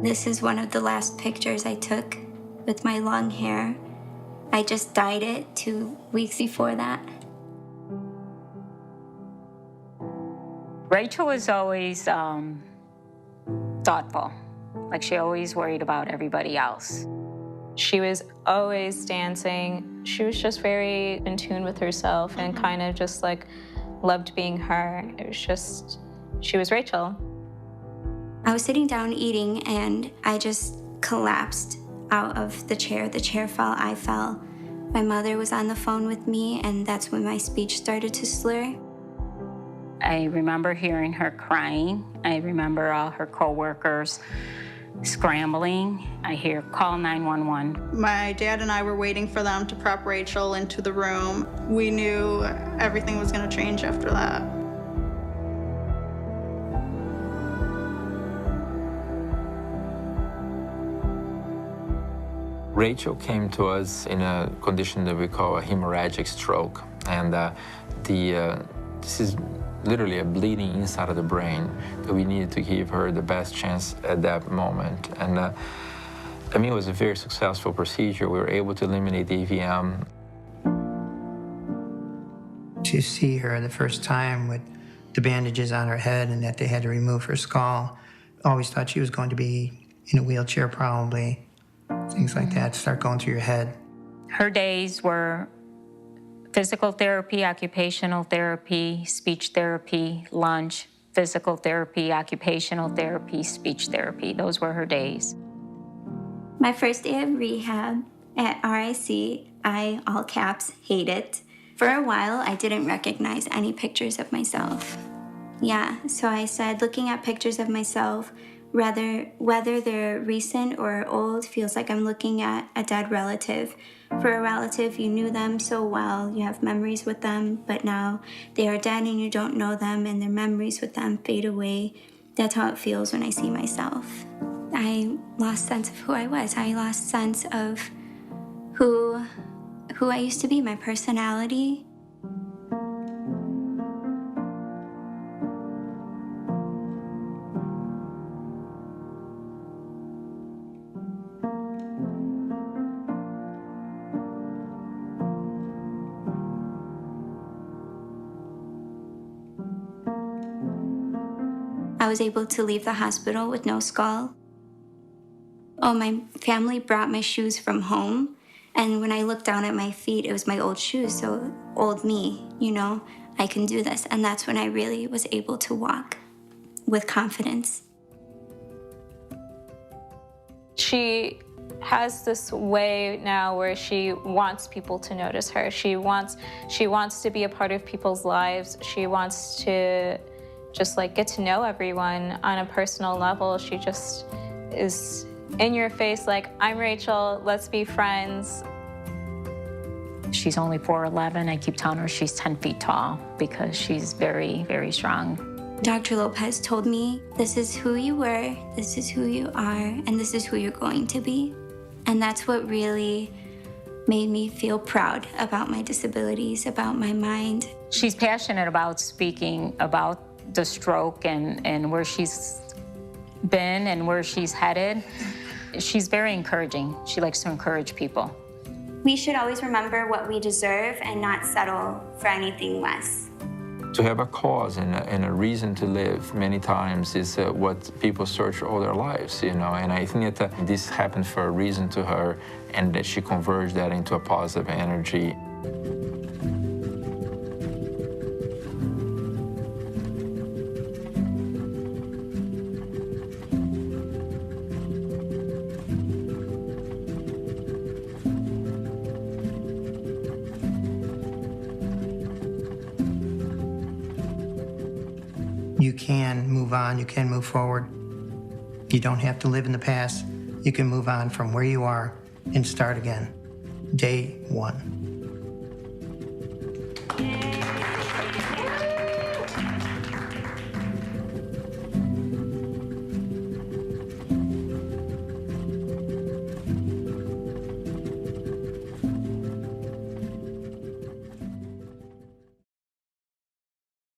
This is one of the last pictures I took with my long hair. I just dyed it 2 weeks before that. Rachel was always thoughtful. Like, she always worried about everybody else. She was always dancing. She was just very in tune with herself and kind of just like loved being her. It was just, she was Rachel. I was sitting down eating and I just collapsed out of the chair. The chair fell, I fell. My mother was on the phone with me, and that's when my speech started to slur. I remember hearing her crying. I remember all her coworkers scrambling. I hear, call 911. My dad and I were waiting for them to prep Rachel into the room. We knew everything was going to change after that. Rachel came to us in a condition that we call a hemorrhagic stroke. And this is literally a bleeding inside of the brain that we needed to give her the best chance at that moment. And I mean, it was a very successful procedure. We were able to eliminate the AVM. To see her the first time with the bandages on her head and that they had to remove her skull, always thought she was going to be in a wheelchair probably. Things like that start going through your head. Her days were physical therapy, occupational therapy, speech therapy, lunch, physical therapy, occupational therapy, speech therapy. Those were her days. My first day of rehab at RIC, I, all caps, hate it. For a while, I didn't recognize any pictures of myself. Yeah, so I said, looking at pictures of myself, whether they're recent or old, feels like I'm looking at a dead relative. For a relative, you knew them so well, you have memories with them, but now they are dead and you don't know them, and their memories with them fade away. That's how it feels when I see myself. I lost sense of who I was. I lost sense of who I used to be, my personality. I was able to leave the hospital with no skull. Oh, my family brought my shoes from home, and when I looked down at my feet, it was my old shoes, so old me, you know, I can do this. And that's when I really was able to walk with confidence. She has this way now where she wants people to notice her. She wants to be a part of people's lives. She wants to just like get to know everyone on a personal level. She just is in your face like, I'm Rachel, let's be friends. She's only 4'11". I keep telling her she's 10 feet tall because she's very, very strong. Dr. Lopez told me, this is who you were, this is who you are, and this is who you're going to be. And that's what really made me feel proud about my disabilities, about my mind. She's passionate about speaking about the stroke and where she's been and where she's headed. She's very encouraging. She likes to encourage people. We should always remember what we deserve and not settle for anything less. To have a cause and a reason to live many times is what people search all their lives, you know, and I think that this happened for a reason to her, and that she converged that into a positive energy. You can move on, you can move forward. You don't have to live in the past. You can move on from where you are and start again. Day one.